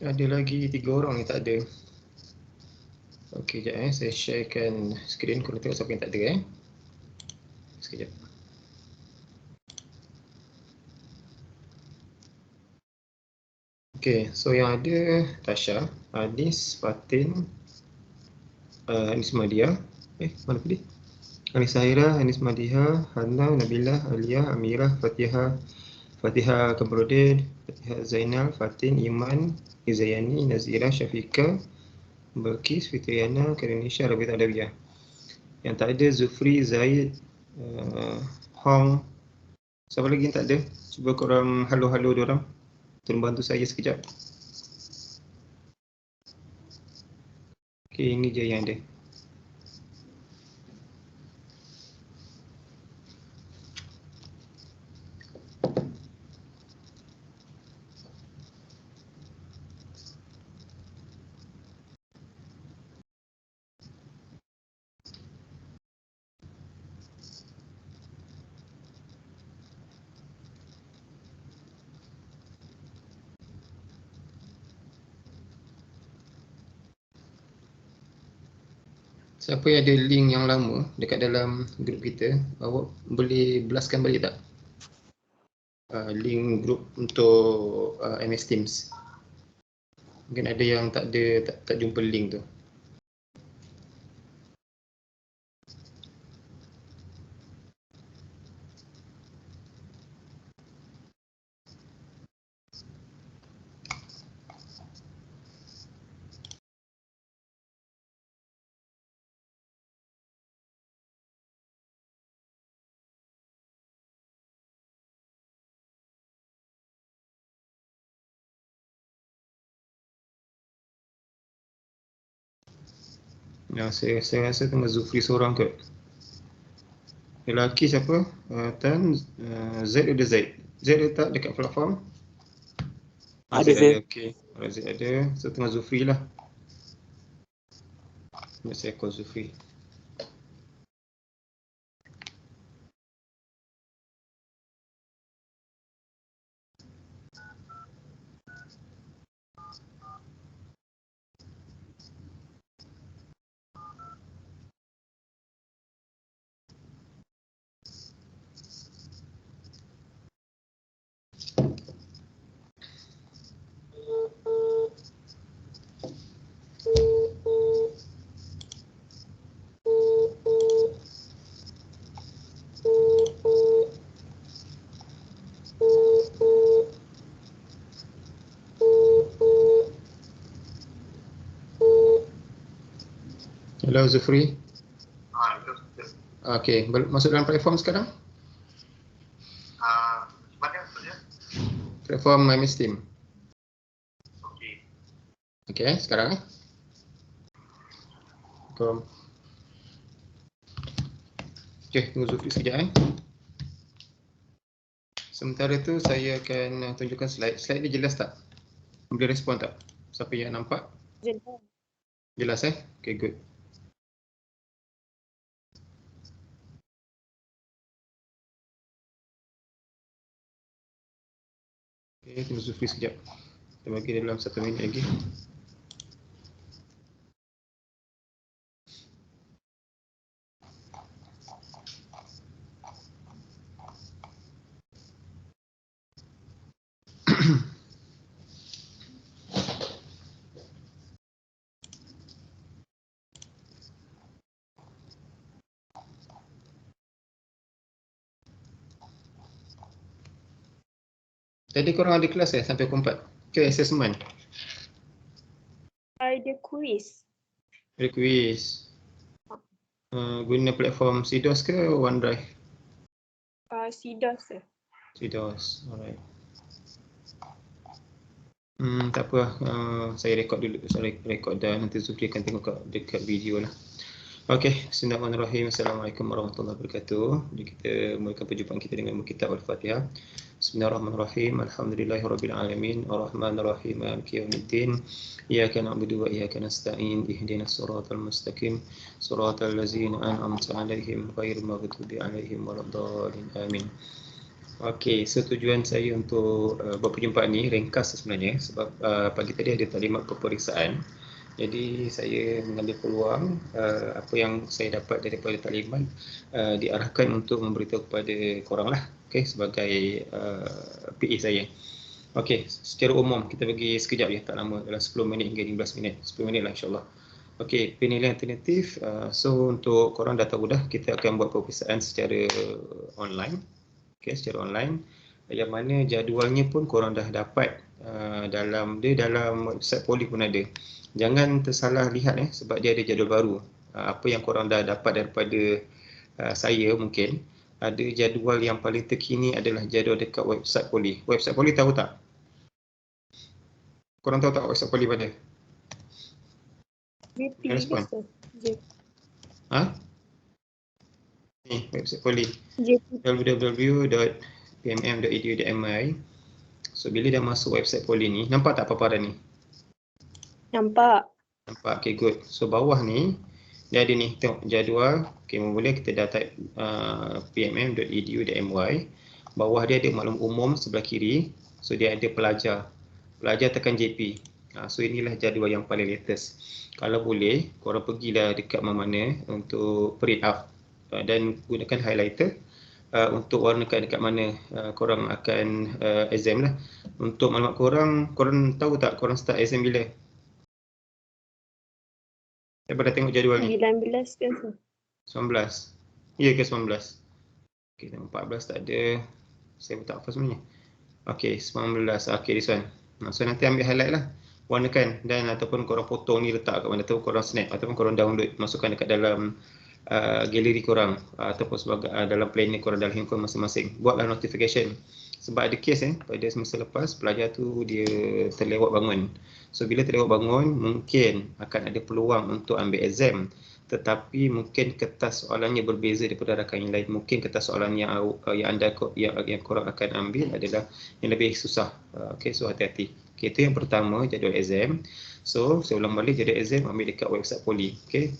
Ada lagi 3 orang ni tak ada. Okey, sekejap saya sharekan skrin, korang tengok siapa yang tak ada sekejap. Okey, so yang ada Tasha, Anis, Fatin, Anis Madia. Mana pergi? Anis Zahira, Anis Madiha, Hana, Nabilah, Alia, Amirah, Fatihah Kamarudin, Fatihah Zainal, Fatin, Iman, Izayani, Nazira, Syafiqah, Balkis, Fitriana, Karinisha, Rabi Adawiyah. Yang tak ada Zufri, Zaid, Hong. Siapa lagi yang tak ada? Cuba korang halo-halo diorang. Tolong bantu saya sekejap. Okey, ini je yang ada. Siapa yang ada link yang lama dekat dalam grup kita, awak boleh blastkan balik tak? Link grup untuk MS Teams. Mungkin ada yang tak ada, tak jumpa link tu. Saya rasa tengah Zufri seorang kot. Lelaki siapa? Tan, Z ada Zaid. Z letak dekat platform? Ada Z ada, okey. Kalau Z ada, so tengah Zufri lah. Saya call Zufri. Hello Zufri. Okey, masuk dalam platform sekarang? Mana maksudnya? Platform MS Team. Okey, sekarang Okey, tunggu Zufri sekejap Sementara tu saya akan tunjukkan slide. Slide ni jelas tak? Boleh respon tak? Siapa yang nampak? Jelas Okey, good. Okey, tunggu Zufri sekejap. Kita bagi dalam 1 minit lagi. Tadi korang ada kelas sampai pukul 4? Ke assessment? Ada quiz. Ada quiz. Guna platform CDOS ke OneDrive? CDOS. CDOS, alright. Tak apa, saya rekod dulu. Saya rekod dan nanti Zufri akan tengok dekat video lah. Okey, bismillahirrahmanirrahim. Assalamualaikum warahmatullahi wabarakatuh. Jadi kita mulakan perjumpaan kita dengan kitab Al-Fatihah. Bismillahirrahmanirrahim. Alhamdulillahirabbil alamin. Arrahmanirrahim. Maliki yaumiddin. Iyyaka na'budu wa iyyaka nasta'in. Ihdinas siratal mustaqim. Siratal ladzina an'amta 'alaihim ghairil maghdubi 'alaihim waladdallin. Amin. Okey, so tujuan saya untuk berperjumpaan ni ringkas sebenarnya sebab pagi tadi ada taklimat peperiksaan. Jadi saya mengambil peluang apa yang saya dapat daripada taklimat diarahkan untuk memberitahu kepada korang lah, okey, sebagai PA saya. Okey, secara umum kita bagi sekejap je, tak lama, dalam 10 minit hingga 15 minit. 10 minit lah insyaAllah. Okey, penilaian alternatif. So untuk korang dah tahu dah, kita akan buat peperiksaan secara online. Okey, secara online. Yang mana jadualnya pun korang dah dapat dalam website Poli pun ada. Jangan tersalah lihat sebab dia ada jadual baru. Apa yang korang dah dapat daripada saya mungkin, ada jadual yang paling terkini adalah jadual dekat website Poli. Website Poli tahu tak? Korang tahu tak website Poli pada? JP Respon. Ha? Ni website Poli. www.pmm.edu.my. So bila dah masuk website Poli ni, nampak tak paparan ni? Nampak. Nampak, okay good. So bawah ni, dia ada ni, tengok jadual. Okay, mula kita dah type pmm.edu.my. Bawah dia ada maklum umum sebelah kiri. So dia ada pelajar. Pelajar tekan JP. So inilah jadual yang paling latest. Kalau boleh, korang pergilah dekat mana-mana untuk print out dan gunakan highlighter untuk warnakan dekat mana korang akan exam lah. Untuk maklumat korang tahu tak korang start exam bila? Saya pada tengok jadual ni. 19 ke? 19. Ya ke 19? Okay, 14 tak ada. Saya pun tak apa sebenarnya. Okay, 19. Okay, this one. So nanti ambil highlight lah. Warnakan dan ataupun korang potong ni letak kat mana, ataupun korang snap ataupun korang download, masukkan dekat dalam galeri korang ataupun sebagai dalam planner korang dalam handphone masing-masing. Buatlah notification. Sebab ada kes pada semester lepas pelajar tu dia terlewat bangun. So bila terlewat bangun mungkin akan ada peluang untuk ambil exam, tetapi mungkin kertas soalannya berbeza daripada rakan yang lain. Mungkin kertas soalan yang korang akan ambil adalah yang lebih susah. Okay, so hati-hati. Okay, itu yang pertama, jadual exam. So saya ulang balik, jadual exam ambil dekat website Poli. Okay,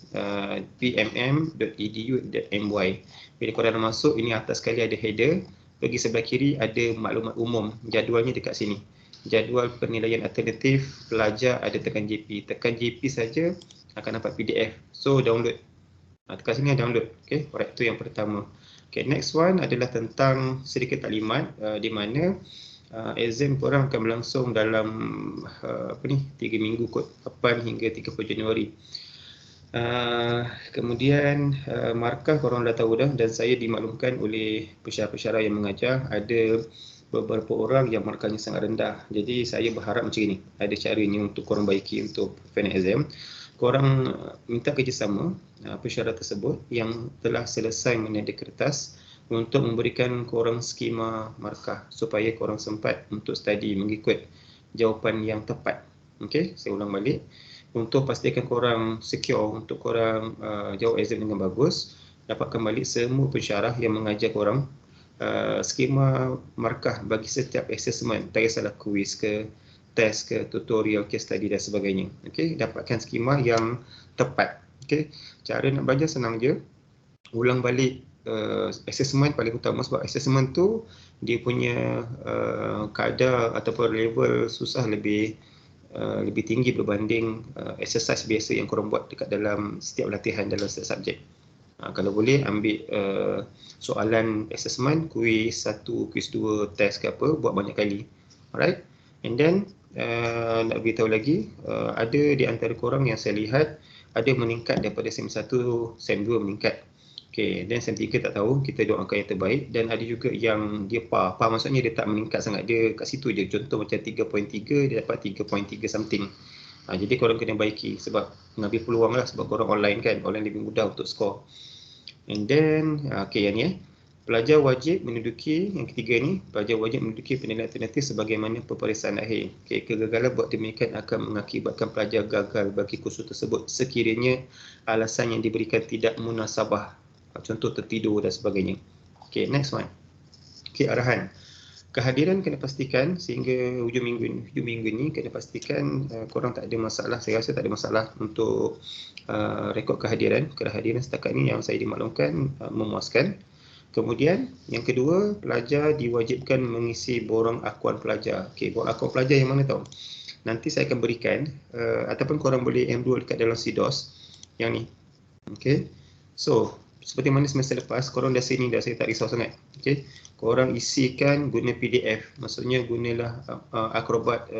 pmm.edu.my. Bila korang dah masuk, ini atas sekali ada header. Pergi sebelah kiri ada maklumat umum. Jadualnya dekat sini. Jadual penilaian alternatif pelajar ada tekan JP. Tekan JP saja akan dapat PDF. So download. Tekan sini download. Okay, alright, itu yang pertama. Okay, next one adalah tentang sedikit taklimat di mana exam korang akan berlangsung dalam 3 minggu kot, 8 hingga 30 Januari. Kemudian markah korang dah tahu dah, dan saya dimaklumkan oleh pensyarah-pensyarah yang mengajar ada beberapa orang yang markahnya sangat rendah. Jadi saya berharap macam ini, ada caranya untuk korang baiki untuk final exam. Korang minta kerjasama pensyarah tersebut yang telah selesai meniada kertas untuk memberikan korang skema markah supaya korang sempat untuk study mengikut jawapan yang tepat. Okey, saya ulang balik. Untuk pastikan korang secure untuk korang jawab exam dengan bagus, dapatkan balik semua pensyarah yang mengajar korang skema markah bagi setiap assessment, tak kisahlah quiz ke, test ke, tutorial, case study dan sebagainya. Okey, dapatkan skema yang tepat. Okey, cara nak belajar senang je. Ulang balik assessment paling utama, sebab assessment tu dia punya kadar ataupun level susah lebih tinggi berbanding exercise biasa yang korang buat dekat dalam setiap latihan dalam setiap subjek. Kalau boleh ambil soalan assessment, quiz 1, quiz 2, test ke apa, buat banyak kali. Alright, and then nak beritahu lagi, ada di antara korang yang saya lihat ada meningkat daripada SEM 1, SEM 2 meningkat. Okay, dan SEM 3 tak tahu, kita doakan yang terbaik. Dan ada juga yang dia par maksudnya dia tak meningkat sangat, dia kat situ je. Contoh macam 3.3, dia dapat 3.3 something. Jadi korang kena baiki sebab mengambil peluang lah, sebab korang online kan, online lebih mudah untuk score. And then, okay, yang ni pelajar wajib menduduki, yang ketiga ni, pelajar wajib menduduki penilaian alternatif sebagaimana peperiksaan akhir. Okay, kegagalan buat demikian akan mengakibatkan pelajar gagal bagi kursus tersebut sekiranya alasan yang diberikan tidak munasabah. Contoh tertidur dan sebagainya. Okay, next one. Okay, arahan. Kehadiran kena pastikan sehingga hujung minggu ni kena pastikan korang tak ada masalah. Saya rasa tak ada masalah untuk rekod kehadiran. Kehadiran setakat ni yang saya dimaklumkan memuaskan. Kemudian yang kedua, pelajar diwajibkan mengisi borang akuan pelajar. Okey, borang akuan pelajar yang mana tahu? Nanti saya akan berikan ataupun korang boleh enroll dekat dalam SIDOS yang ni. Okey. So, seperti mana semester lepas, korang dah sini dah, saya tak risau sangat. Okey. Korang isikan guna PDF. Maksudnya gunalah Acrobat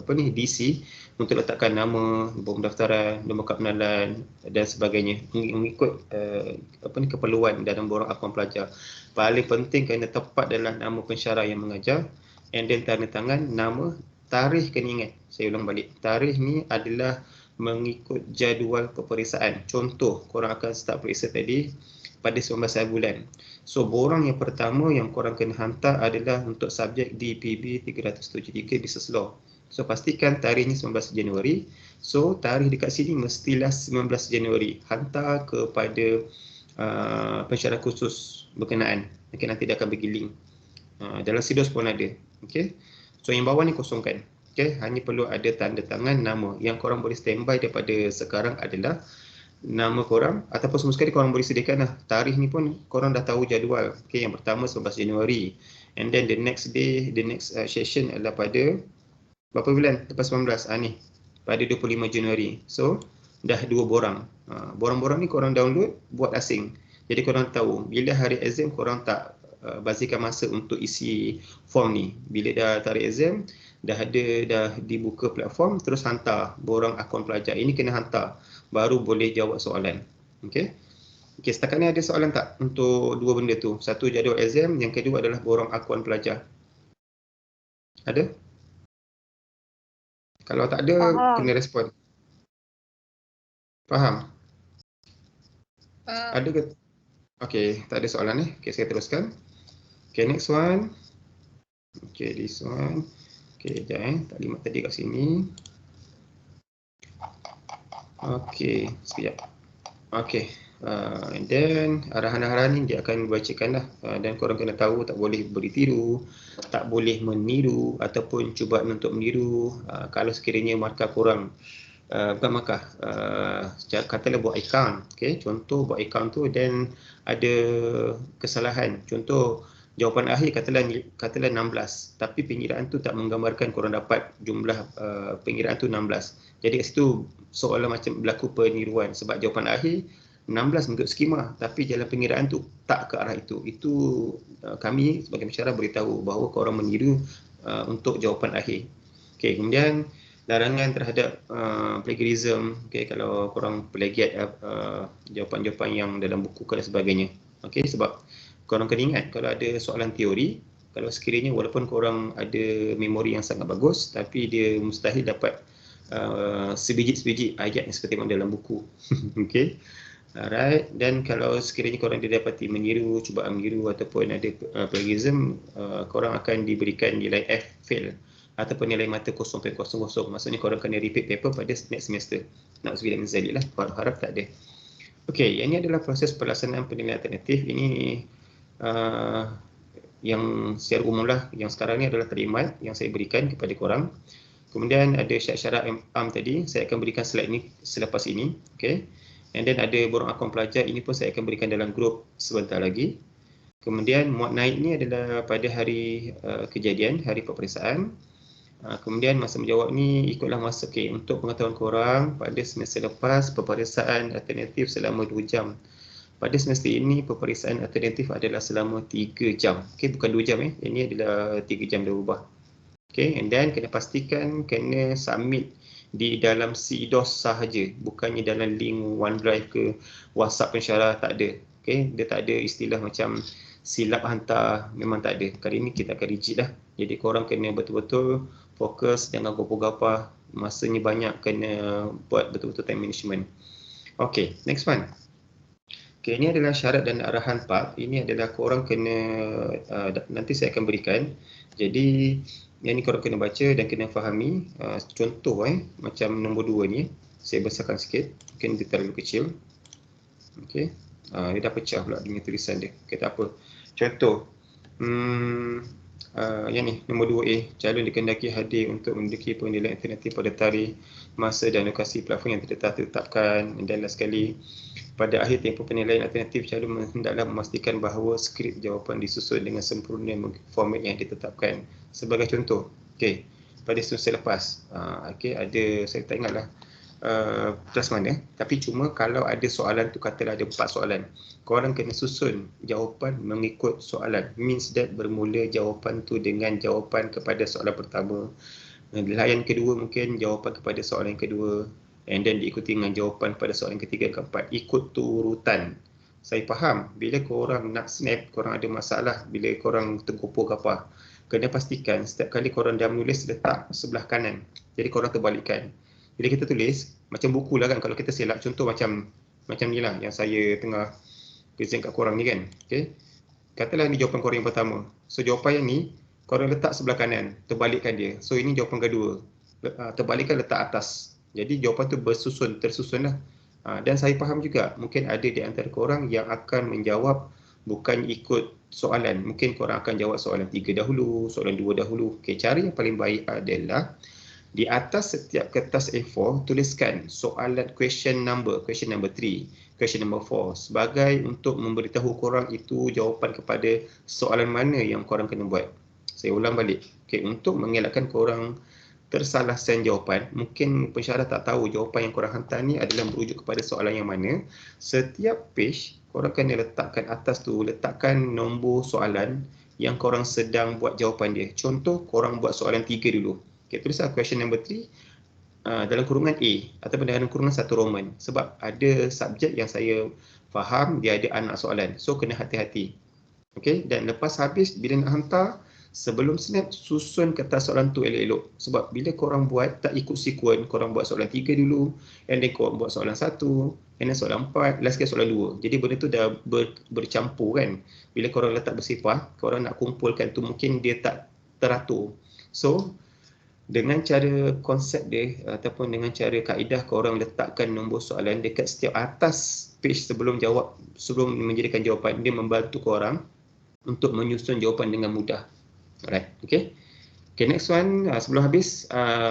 DC untuk letakkan nama, nombor pendaftaran, nombor kad pengenalan dan sebagainya mengikut keperluan dalam borang akuan pelajar. Paling penting kena tepat dalam nama pensyarah yang mengajar, and then tanda tangan, nama, tarikh kena ingat. Saya ulang balik. Tarikh ni adalah mengikut jadual peperiksaan. Contoh, korang akan start periksa tadi pada 19 hari bulan. So, borang yang pertama yang korang kena hantar adalah untuk subjek DPB 373 Business Law. So, pastikan tarikhnya 19 Januari. So, tarikh dekat sini mestilah 19 Januari. Hantar kepada pensyarah khusus berkenaan. Okay, nanti dia akan bagi link. Dalam SIDOS pun ada. Okay. So, yang bawah ni kosongkan. Okay, hanya perlu ada tanda tangan nama. Yang korang boleh standby daripada sekarang adalah nama korang, ataupun semua sekali korang boleh sediakan lah. Tarikh ni pun korang dah tahu jadual. Okay, yang pertama 19 Januari. And then the next day, the next session adalah pada berapa bulan? Lepas 19. Ni, pada 25 Januari. So, dah 2 borang. Borang-borang ni korang download, buat asing. Jadi korang tahu, bila hari exam korang tak bazirkan masa untuk isi form ni. Bila dah tarikh exam, dah dibuka platform, terus hantar borang akaun pelajar. Ini kena hantar, baru boleh jawab soalan. Okey. Okey, setakat ni ada soalan tak untuk dua benda tu? Satu, jadual exam, yang kedua adalah borang akuan pelajar. Ada? Kalau tak ada, kena respon. Faham? Ada ke? Okey, tak ada soalan ni. Okey, saya teruskan. Okey, next one. Okey, this one. Okey, sekejap taklimat tadi kat sini. Okey, sekejap. Okey, and then arahan-arahan ni dia akan dibacakan lah. Dan korang kena tahu tak boleh bertiru, tak boleh meniru ataupun cuba untuk meniru. Kalau sekiranya markah korang bukan markah, katalah buat account. Okay, contoh buat account tu dan ada kesalahan. Contoh jawapan akhir katalah 16, tapi pengiraan tu tak menggambarkan korang dapat jumlah pengiraan tu 16. Jadi kat situ seolah macam berlaku peniruan, sebab jawapan akhir 16 mengikut skema, tapi jalan pengiraan tu tak ke arah itu. Itu kami sebagai pensyarah beritahu bahawa korang meniru untuk jawapan akhir. Okey, kemudian larangan terhadap plagiarism. Okey, kalau korang plagiat jawapan-jawapan yang dalam buku dan sebagainya. Okey, sebab korang kena ingat, kalau ada soalan teori, kalau sekiranya walaupun korang ada memori yang sangat bagus, tapi dia mustahil dapat sebiji-sebiji ayat yang seperti dalam buku. Okey. Alright, dan kalau sekiranya korang didapati meniru, cubaan meniru ataupun ada plagiarism, korang akan diberikan nilai F, fail, ataupun nilai mata 0.00. Maksudnya korang kena repeat paper pada next semester. Na'udzubillah min zalik lah, harap tak ada. Okey, yang ini adalah proses pelaksanaan penilaian alternatif. Ini yang secara umum lah, yang sekarang ni adalah terlimat yang saya berikan kepada korang. Kemudian ada syarat-syarat AM tadi, saya akan berikan slide ni selepas ini. Okay. And then ada borang akaun pelajar, ini pun saya akan berikan dalam grup sebentar lagi. Kemudian muat naik ni adalah pada hari kejadian, hari peperiksaan. Kemudian masa menjawab ni ikutlah masa. Okay, untuk pengetahuan korang, pada semester lepas peperiksaan alternatif selama 2 jam. Pada semester ini peperiksaan alternatif adalah selama 3 jam. Okay, bukan 2 jam ini adalah 3 jam dah berubah. Okay, and then kena pastikan kena submit di dalam SIDOS sahaja, bukannya dalam link OneDrive ke WhatsApp pensyarah, tak ada. Okay, dia tak ada istilah macam silap hantar, memang tak ada. Kali ini kita akan rigid lah. Jadi korang kena betul-betul fokus, jangan gopah-gapah, masanya banyak, kena buat betul-betul time management. Okay, next one. Okay, ini adalah syarat dan arahan PAP. Ini adalah korang kena, nanti saya akan berikan. Jadi yang ni korang kena baca dan kena fahami. Contoh macam nombor 2 ni, saya besarkan sikit, mungkin dia terlalu kecil. Okey, dia dah pecah pula dengan tulisan dia. Okay, tak apa. Contoh, Yang ni, nombor 2A, calon dikendaki hadir untuk menduduki penilaian alternatif pada tarikh, masa dan lokasi platform yang ditetapkan. Dan last sekali, pada akhir tempoh penilaian alternatif, calon hendaklah memastikan bahawa skrip jawapan disusun dengan sempurna format yang ditetapkan. Sebagai contoh, okey, pada semester lepas, okey, ada, saya tak ingatlah kelas mana, tapi cuma kalau ada soalan tu, katalah ada 4 soalan, korang kena susun jawapan mengikut soalan, means that bermula jawapan tu dengan jawapan kepada soalan pertama, layan kedua mungkin jawapan kepada soalan yang kedua, and then diikuti dengan jawapan pada soalan ketiga dan keempat, ikut tu urutan. Saya faham bila korang nak snap, korang ada masalah bila korang tergopoh ke apa, kena pastikan setiap kali korang dah menulis letak sebelah kanan, jadi korang terbalikkan. Bila kita tulis, macam buku lah kan, kalau kita silap, contoh macam ni lah yang saya tengah present kat korang ni kan. Okay. Katalah ni jawapan korang yang pertama. So jawapan yang ni, korang letak sebelah kanan, terbalikkan dia. So ini jawapan kedua, terbalikkan letak atas. Jadi jawapan tu tersusun lah. Dan saya faham juga, mungkin ada di antara korang yang akan menjawab bukan ikut soalan. Mungkin korang akan jawab soalan 3 dahulu, soalan 2 dahulu. Okay, cara yang paling baik adalah di atas setiap kertas A4, tuliskan soalan question number 3, question number 4 sebagai untuk memberitahu korang itu jawapan kepada soalan mana yang korang kena buat. Saya ulang balik. Okay, untuk mengelakkan korang tersalah send jawapan, mungkin pensyarah tak tahu jawapan yang korang hantar ni adalah merujuk kepada soalan yang mana, setiap page korang kena letakkan atas tu, letakkan nombor soalan yang korang sedang buat jawapan dia. Contoh, korang buat soalan 3 dulu. Okay, tulislah question number 3 dalam kurungan A ataupun dalam kurungan 1 Roman, sebab ada subjek yang saya faham dia ada anak soalan, so kena hati-hati. Okay, dan lepas habis bila nak hantar, sebelum snap, susun kertas soalan tu elok-elok, sebab bila korang buat tak ikut sekuen, korang buat soalan 3 dulu, and then korang buat soalan 1, and then soalan 4, last sekali soalan 2. Jadi benda tu dah bercampur kan. Bila korang letak bersepah, korang nak kumpulkan tu mungkin dia tak teratur. So dengan cara konsep dia ataupun dengan cara kaedah, korang letakkan nombor soalan dekat setiap atas page sebelum menjadikan jawapan. Dia membantu korang untuk menyusun jawapan dengan mudah. Alright, okay. Okay, next one, sebelum habis,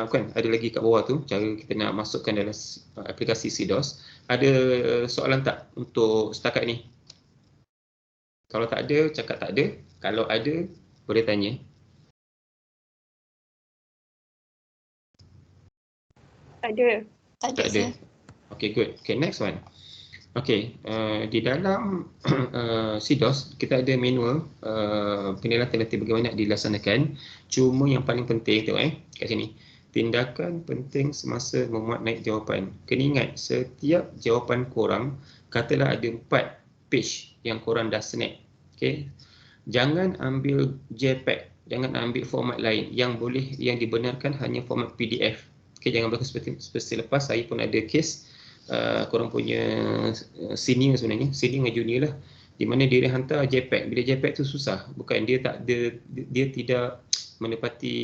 kan ada lagi kat bawah tu, cara kita nak masukkan dalam aplikasi CDOS. Ada soalan tak untuk setakat ni? Kalau tak ada, cakap tak ada. Kalau ada, boleh tanya. Ada. Tak ada. Okay, good. Okay, next one. Okay, di dalam CDOS kita ada manual penilaian alternatif bagaimana dilaksanakan. Cuma yang paling penting tu kat sini, tindakan penting semasa memuat naik jawapan. Kena ingat, setiap jawapan korang, katalah ada 4 page yang korang dah snap. Okay, jangan ambil JPEG, jangan ambil format lain. Yang dibenarkan hanya format PDF. Okay, jangan berlaku seperti lepas, saya pun ada case korang punya senior sebenarnya, senior dengan junior lah, di mana dia hantar JPEG. Bila JPEG tu susah, bukan dia tidak menepati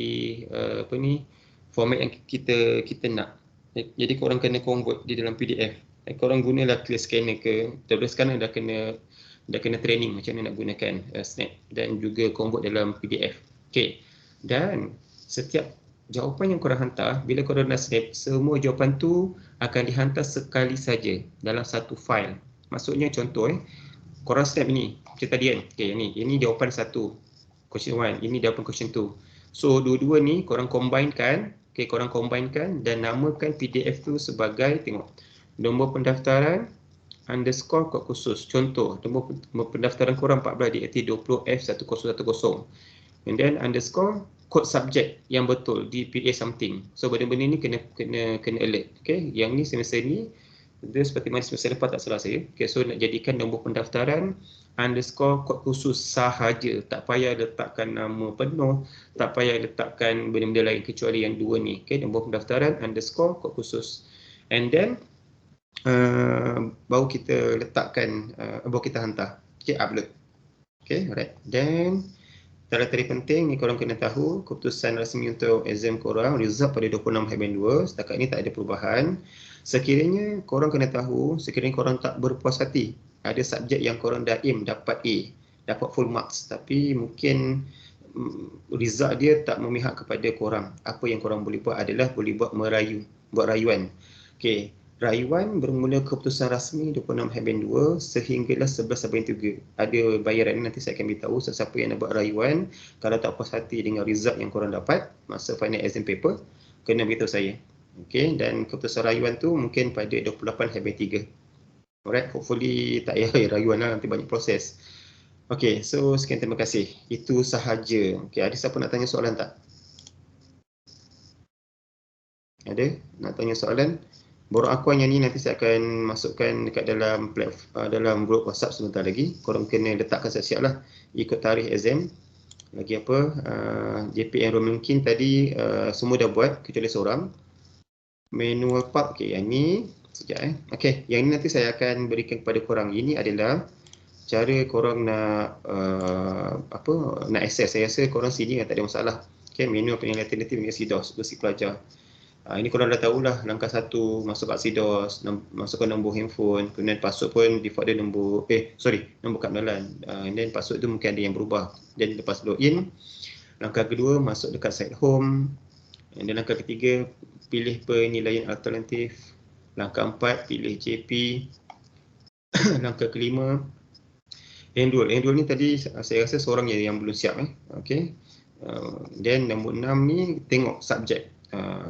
format yang kita nak. Jadi korang kena convert di dalam PDF. Korang gunalah clear scanner ke, sekarang dah kena training macam mana nak gunakan Snap dan juga convert dalam PDF. Okay, dan setiap jawapan yang korang hantar, bila korang dah snap, semua jawapan tu akan dihantar sekali saja dalam satu file. Maksudnya contoh korang snap ni, macam tadi kan, okay, ini jawapan 1, question 1, ini jawapan question 2. So dua-dua ni korang combinekan, okay, korang combinekan dan namakan PDF tu sebagai, tengok, nombor pendaftaran underscore kod khusus. Contoh, nombor pendaftaran korang 14 di aktif 20F1010, and then underscore kod subjek yang betul di PA something. So benda-benda ni kena alert. Okay, yang ni semester ni dia seperti mana semester lepas tak salah saya. Okay, so nak jadikan nombor pendaftaran underscore kod khusus sahaja, tak payah letakkan nama penuh, tak payah letakkan benda-benda lain kecuali yang dua ni. Okay, nombor pendaftaran underscore kod khusus, and then baru kita letakkan, baru kita hantar. Okay, upload. Okay, alright. Then tanda-tanda penting ni korang kena tahu, keputusan rasmi untuk exam korang, result pada 26/2, setakat ni tak ada perubahan. Sekiranya korang kena tahu, sekiranya korang tak berpuas hati, ada subjek yang korang dah aim dapat A, dapat full marks, tapi mungkin result dia tak memihak kepada korang. Apa yang korang boleh buat adalah boleh buat rayuan. Okey, rayuan bermula keputusan rasmi 26/2 sehinggalah 11/3. Ada bayaran ni, nanti saya akan beritahu. Sesiapa yang nak buat rayuan, kalau tak puas hati dengan result yang korang dapat masa final exam paper, kena beritahu saya. Okey, dan keputusan rayuan tu mungkin pada 28/3. Alright, hopefully tak payah rayuan lah, nanti banyak proses. Okey, so sekian, terima kasih. Itu sahaja. Okey, ada siapa nak tanya soalan tak? Ada? Nak tanya soalan? Borang akuan yang ni nanti saya akan masukkan dekat dalam dalam grup WhatsApp sebentar lagi. Korang kena letakkan siap-siap lah ikut tarikh exam. Lagi apa? JPM mungkin tadi semua dah buat kecuali seorang. Manual part, okey, yang ni sekejap okey, yang ni nanti saya akan berikan kepada korang. Ini adalah cara korang nak nak access. Saya rasa korang sini tak ada masalah. Okay, menu penilaian alternatif dengan CDOS, bersih pelajar. Ini korang dah tahulah langkah 1, masuk kat CDOS, masukkan nombor handphone, kemudian password pun default dia nombor kad pengenalan. And then password tu mungkin ada yang berubah. Dan lepas login, langkah kedua masuk dekat site home. Dan langkah ketiga pilih penilaian alternatif. Langkah 4 pilih JP. Langkah kelima enroll ni tadi saya rasa seorang yang belum siap okey. Then nombor 6 ni tengok subjek.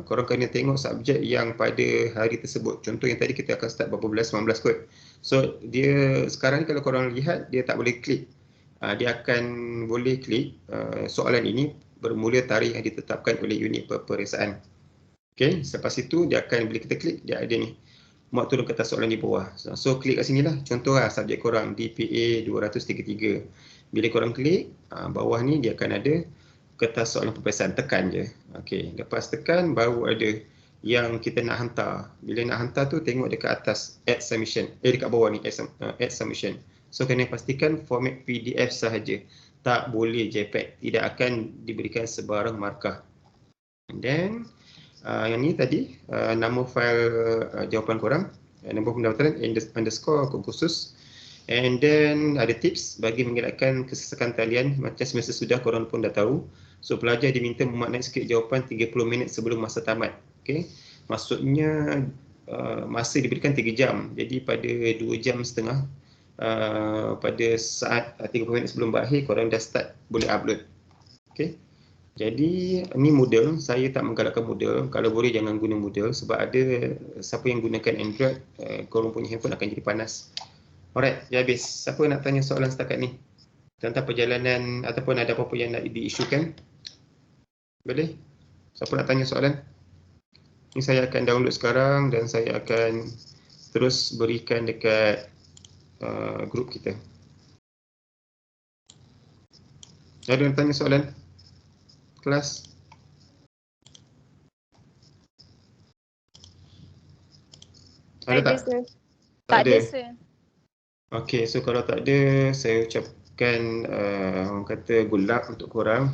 Korang kena tengok subjek yang pada hari tersebut. Contoh yang tadi kita akan start berapa bulan, 19 kot. So dia sekarang ni kalau korang lihat dia tak boleh klik. Dia akan boleh klik soalan ini bermula tarikh yang ditetapkan oleh unit peperiksaan. Okey, selepas itu dia akan, bila kita klik dia ada ni muat turun kertas soalan di bawah. So klik kat sini lah. Contoh lah subjek korang DPA 233. Bila korang klik bawah ni dia akan ada kertas soalan peperiksaan, tekan je. Okey, lepas tekan baru ada yang kita nak hantar. Bila nak hantar tu tengok dekat atas add submission. Dekat bawah ni add submission. So kena pastikan format PDF sahaja. Tak boleh JPEG. Tidak akan diberikan sebarang markah. And then yang ni tadi nama file jawapan korang, nombor pendaftaran underscore kod khusus. And then ada tips bagi mengelakkan kesesakan talian. Macam semester sudah korang pun dah tahu. So pelajar diminta memaknai skrip jawapan 30 minit sebelum masa tamat. Okay, maksudnya masa diberikan 3 jam. Jadi pada 2 jam setengah pada saat 30 minit sebelum berakhir korang dah start boleh upload. Okay, jadi ni Moodle. Saya tak menggalakkan Moodle. Kalau boleh jangan guna Moodle sebab ada siapa yang gunakan Android, korang punya handphone akan jadi panas. Alright, dah habis. Siapa nak tanya soalan setakat ni tentang perjalanan ataupun ada apa-apa yang nak diisukan? Boleh? Siapa nak tanya soalan? Ni saya akan download sekarang dan saya akan terus berikan dekat grup kita. Ada yang tanya soalan? Kelas? Ada tak? Tak ada, sir. Okey, so kalau tak ada, saya ucapkan orang kata good luck untuk korang.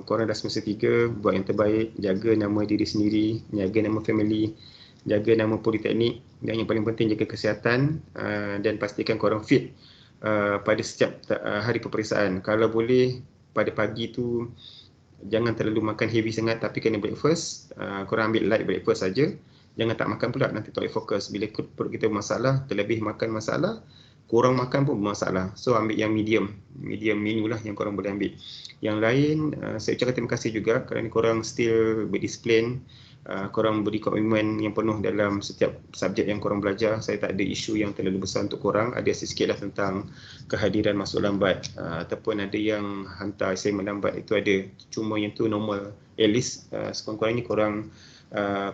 Korang dah semester 3, buat yang terbaik, jaga nama diri sendiri, jaga nama family, jaga nama politeknik, dan yang paling penting jaga kesihatan dan pastikan korang fit pada setiap hari peperiksaan. Kalau boleh pada pagi tu jangan terlalu makan heavy sangat, tapi kena breakfast. Korang ambil light breakfast saja. Jangan tak makan pula, nanti tak boleh fokus. Bila perut kita bermasalah, terlebih makan masalah, kurang makan pun bermasalah. So ambil yang medium menu lah yang korang boleh ambil. Yang lain, saya ucapkan terima kasih juga kerana korang still berdisiplin. Korang beri komitmen yang penuh dalam setiap subjek yang korang belajar. Saya tak ada isu yang terlalu besar untuk korang. Ada sikit lah tentang kehadiran masuk lambat ataupun ada yang hantar assignment lambat, itu ada. Cuma yang tu normal. At least sekurang-kurangnya korang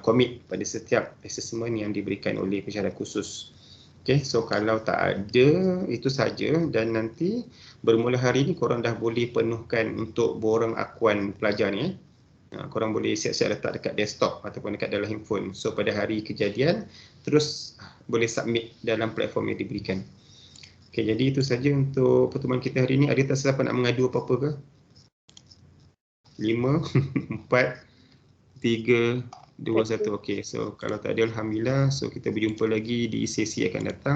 komit pada setiap assessment yang diberikan oleh pesyarat khusus. Okay, so kalau tak ada, itu saja. Dan nanti bermula hari ni korang dah boleh penuhkan untuk borang akuan pelajar ni. Korang boleh siap-siap letak dekat desktop ataupun dekat dalam handphone. So pada hari kejadian terus boleh submit dalam platform yang diberikan. Okay, jadi itu saja untuk pertemuan kita hari ini. Ada tak siapa nak mengadu apa-apa ke? 5, 4, 3, 2, 1. Okay, so kalau tak ada, alhamdulillah. So kita berjumpa lagi di sesi akan datang.